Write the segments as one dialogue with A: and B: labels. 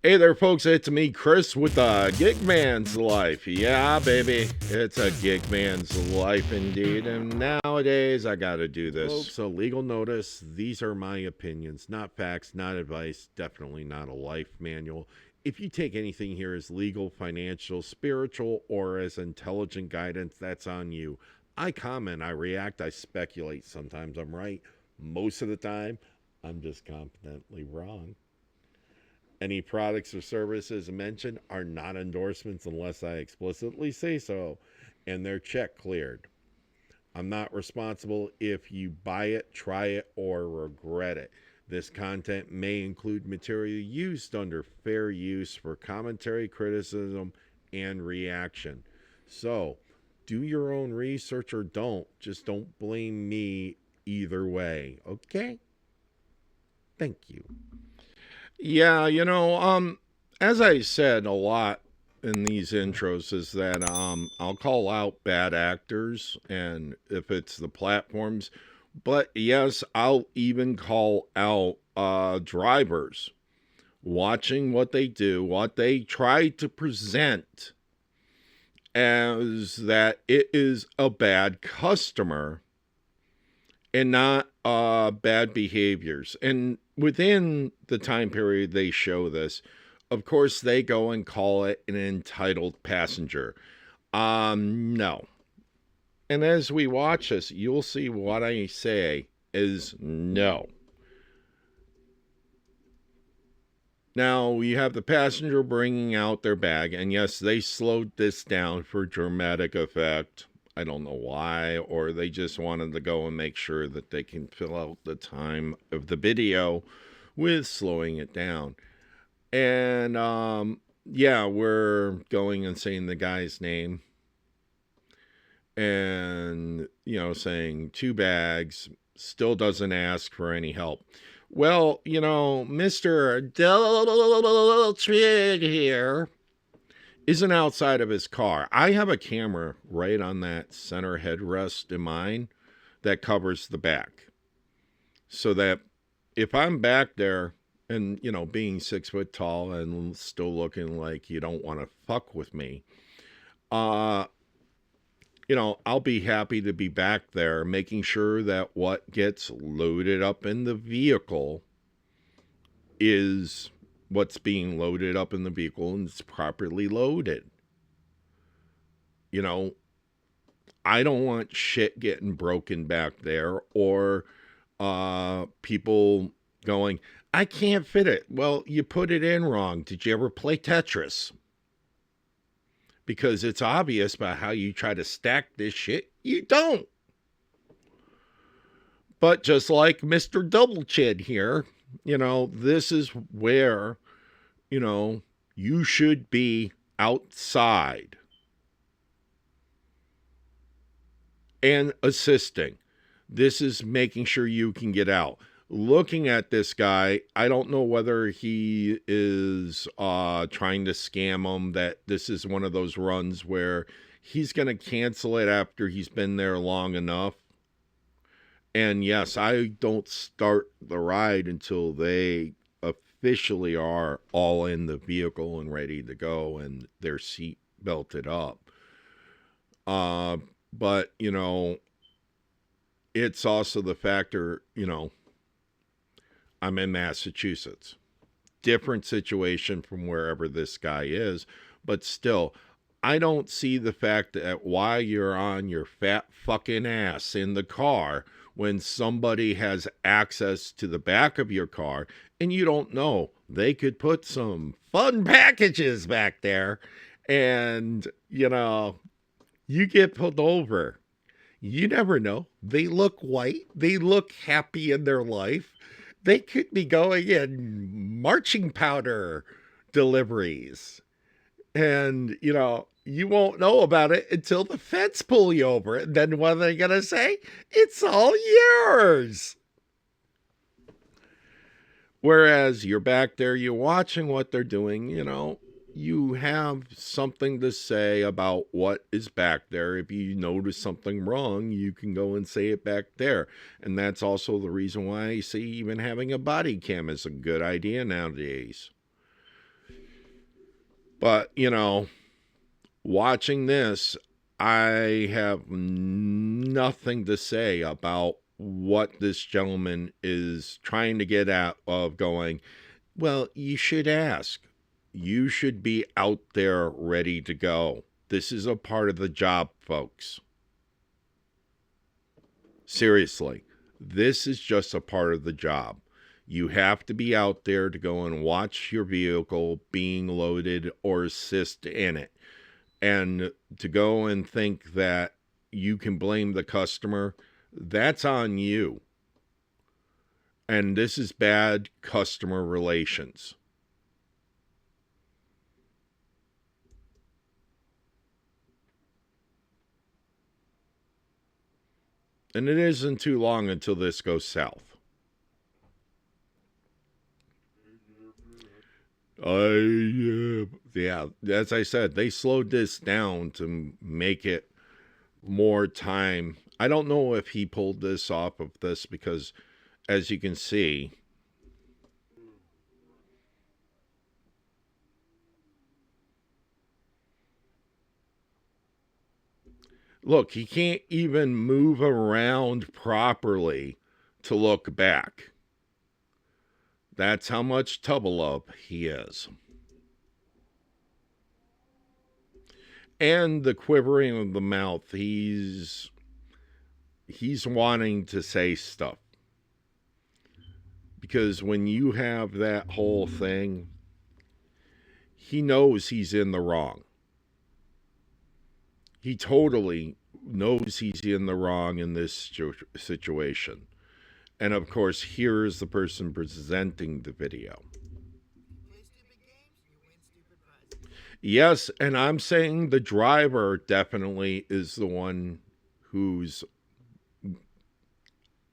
A: Hey there, folks. It's me, Chris, with a Gig Man's Life. Yeah, baby, it's a gig man's life indeed. And nowadays, I gotta do this. Folks, a legal notice. These are my opinions, not facts, not advice, definitely not a life manual. If you take anything here as legal, financial, spiritual, or as intelligent guidance, that's on you. I comment, I react, I speculate. Sometimes I'm right. Most of the time, I'm just confidently wrong. Any products or services mentioned are not endorsements unless I explicitly say so, and they're check cleared. I'm not responsible if you buy it, try it, or regret it. This content may include material used under fair use for commentary, criticism, and reaction. So, do your own research or don't. Just don't blame me either way. Okay? Thank you. Yeah, as I said a lot in these intros is that I'll call out bad actors and if it's the platforms, but yes, I'll even call out drivers watching what they do, what they try to present as that it is a bad customer and not bad behaviors. And within the time period they show this, of course, they go and call it an entitled passenger. No. And as we watch this, you'll see what I say is no. Now, we have the passenger bringing out their bag, and yes, they slowed this down for dramatic effect. I don't know why, or they just wanted to go and make sure that they can fill out the time of the video with slowing it down. And yeah, we're going and saying the guy's name and, saying 2 bags, still doesn't ask for any help. Well, Mr. Deltrid here isn't outside of his car. I have a camera right on that center headrest in mine that covers the back. So that if I'm back there and, being 6 foot tall and still looking like you don't want to fuck with me, I'll be happy to be back there making sure that what gets loaded up in the vehicle is what's being loaded up in the vehicle and it's properly loaded. I don't want shit getting broken back there or people going, I can't fit it. Well, you put it in wrong. Did you ever play Tetris? Because it's obvious by how you try to stack this shit, you don't. But just like Mr. Double Chin here, this is where, you should be outside and assisting. This is making sure you can get out. Looking at this guy, I don't know whether he is trying to scam him, that this is one of those runs where he's going to cancel it after he's been there long enough. And yes, I don't start the ride until they officially are all in the vehicle and ready to go and their seat belted up. But, it's also the factor, I'm in Massachusetts. Different situation from wherever this guy is, but still, I don't see the fact that why you're on your fat fucking ass in the car when somebody has access to the back of your car and you don't know. They could put some fun packages back there and, you get pulled over. You never know. They look white. They look happy in their life. They could be going in marching powder deliveries. And, you won't know about it until the feds pull you over. And then what are they going to say? It's all yours. Whereas you're back there, you're watching what they're doing, you have something to say about what is back there. If you notice something wrong, you can go and say it back there. And that's also the reason why I see even having a body cam is a good idea nowadays. But, watching this, I have nothing to say about what this gentleman is trying to get at of going, well, you should ask. You should be out there ready to go. This is a part of the job, folks. Seriously, this is just a part of the job. You have to be out there to go and watch your vehicle being loaded or assist in it. And to go and think that you can blame the customer, that's on you. And this is bad customer relations. And it isn't too long until this goes south. Yeah, as I said, they slowed this down to make it more time. I don't know if he pulled this off of this because, as you can see, look, he can't even move around properly to look back. That's how much Tubble Up he is. And the quivering of the mouth, he's wanting to say stuff. Because when you have that whole thing, he knows he's in the wrong. He totally knows he's in the wrong in this situation. And of course, here is the person presenting the video. Yes, and I'm saying the driver definitely is the one who's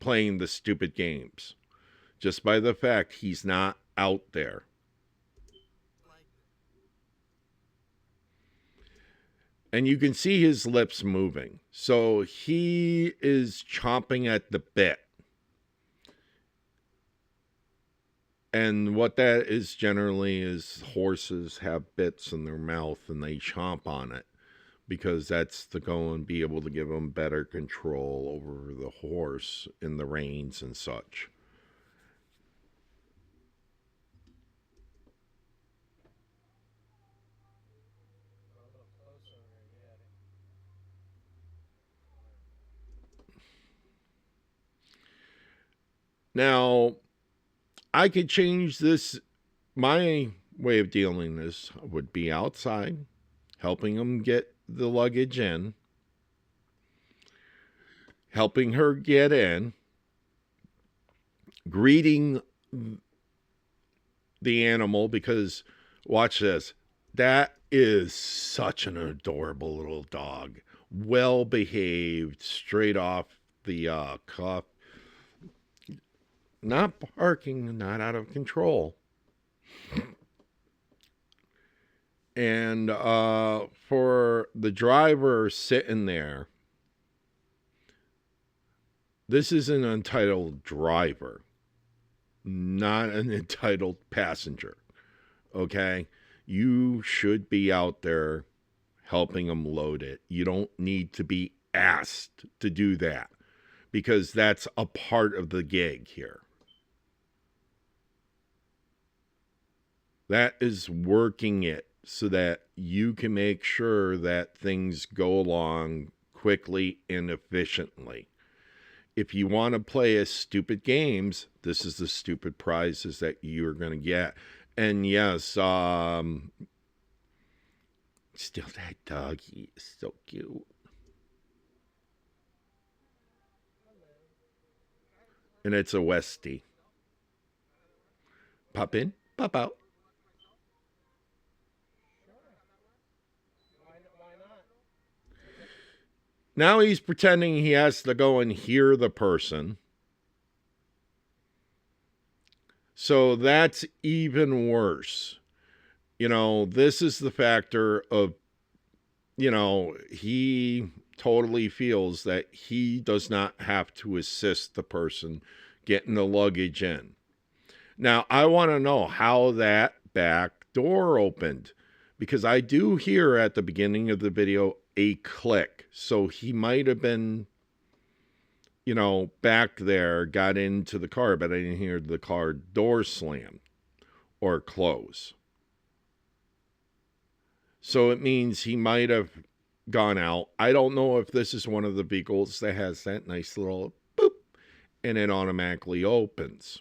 A: playing the stupid games. Just by the fact he's not out there. And you can see his lips moving. So he is chomping at the bit. And what that is generally is horses have bits in their mouth and they chomp on it because that's to go and be able to give them better control over the horse in the reins and such. Now, I could change this. My way of dealing this would be outside, helping them get the luggage in, helping her get in, greeting the animal because, watch this, that is such an adorable little dog. Well behaved, straight off the cuff. Not barking, not out of control. And for the driver sitting there, this is an entitled driver, not an entitled passenger. Okay? You should be out there helping them load it. You don't need to be asked to do that because that's a part of the gig here. That is working it so that you can make sure that things go along quickly and efficiently. If you want to play as stupid games, this is the stupid prizes that you're going to get. And yes, still that doggy is so cute. And it's a Westie. Pop in, pop out. Now he's pretending he has to go and hear the person. So that's even worse. This is the factor of, he totally feels that he does not have to assist the person getting the luggage in. Now, I want to know how that back door opened Because I do hear at the beginning of the video a click. So he might have been, back there, got into the car, but I didn't hear the car door slam or close. So it means he might have gone out. I don't know if this is one of the vehicles that has that nice little boop and it automatically opens.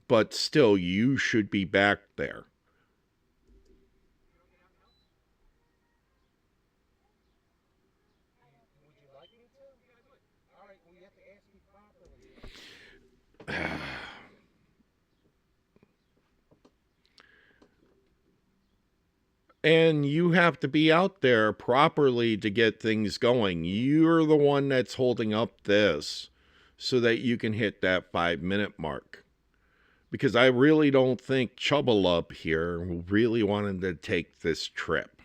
A: But still, you should be back there.
B: Would you like me to? All right, well, you have to ask me properly.
A: And you have to be out there properly to get things going. You're the one that's holding up this so that you can hit that 5-minute mark. Because I really don't think Chubbalub here really wanted to take this trip.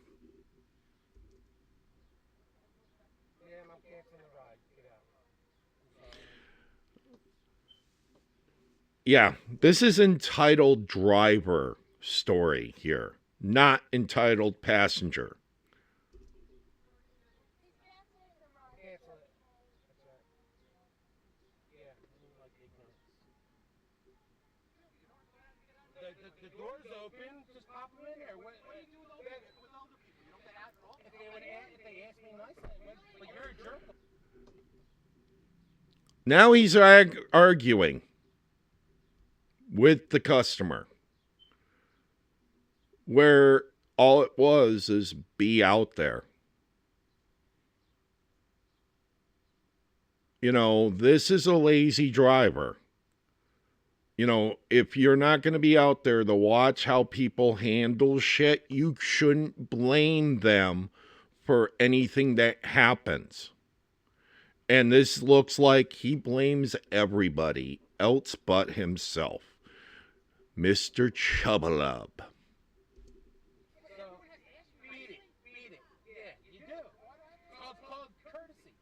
B: Yeah, I'm canceling the ride. Get out. I'm sorry.
A: Yeah, this is entitled Driver Story here, not entitled Passenger.
B: Cancel it. That's right. Yeah, I don't like big guns. The door's open. Just pop them in there. What do you do with older people? You don't get out at all? If they ask me nicely, but you're a jerk.
A: Now he's arguing with the customer, where all it was is be out there. This is a lazy driver. If you're not going to be out there to watch how people handle shit, you shouldn't blame them for anything that happens. And this looks like he blames everybody else but himself. Mr. Chubbalub.
B: So, beat it. Yeah, you do. It's called courtesy.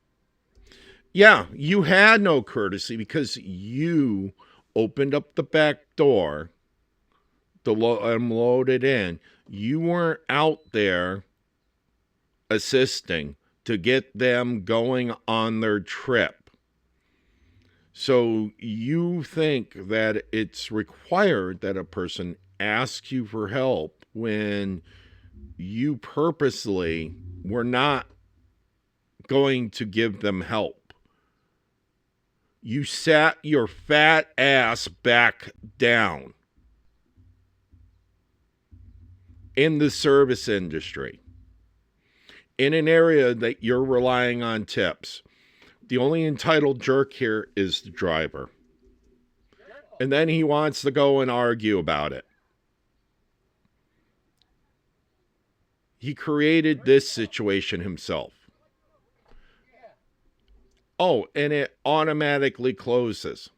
A: Yeah, you had no courtesy because you opened up the back door to unload it in. You weren't out there assisting to get them going on their trip. So you think that it's required that a person asks you for help when you purposely were not going to give them help. You sat your fat ass back down in the service industry, in an area that you're relying on tips. The only entitled jerk here is the driver. And then he wants to go and argue about it. He created this situation himself. Oh, and it automatically closes.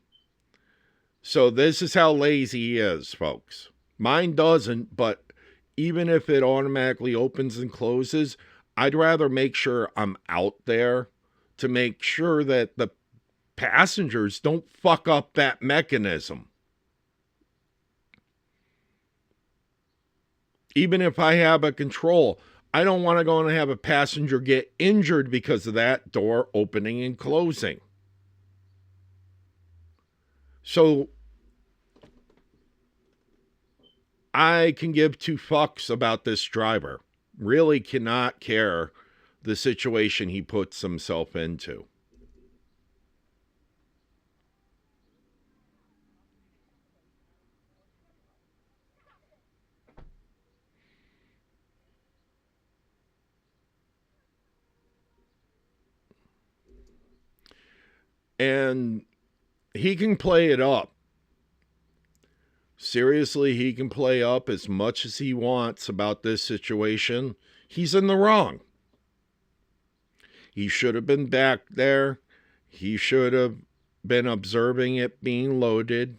A: So this is how lazy he is, folks. Mine doesn't, but even if it automatically opens and closes, I'd rather make sure I'm out there to make sure that the passengers don't fuck up that mechanism. Even if I have a control, I don't want to go and have a passenger get injured because of that door opening and closing. So I can give two fucks about this driver. Really cannot care the situation he puts himself into. And he can play it up. Seriously, he can play up as much as he wants about this situation. He's in the wrong. He should have been back there. He should have been observing it being loaded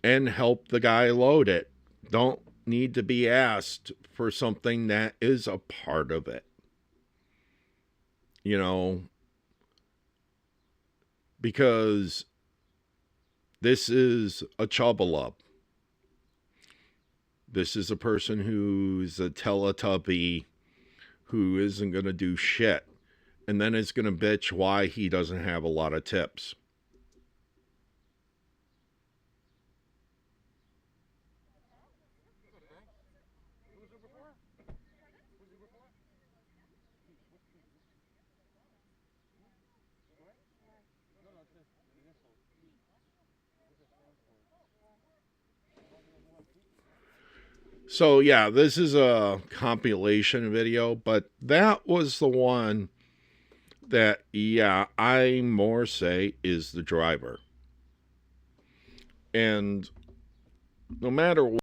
A: and help the guy load it. Don't need to be asked for something that is a part of it. Because this is a Chubbalub. This is a person who's a Teletubby who isn't going to do shit and then is going to bitch why he doesn't have a lot of tips. So yeah, this is a compilation video, but that was the one that, yeah, I more say is the driver. And no matter what,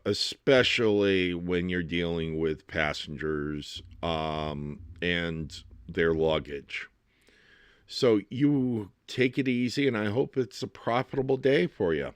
A: especially when you're dealing with passengers and their luggage. So you take it easy, and I hope it's a profitable day for you.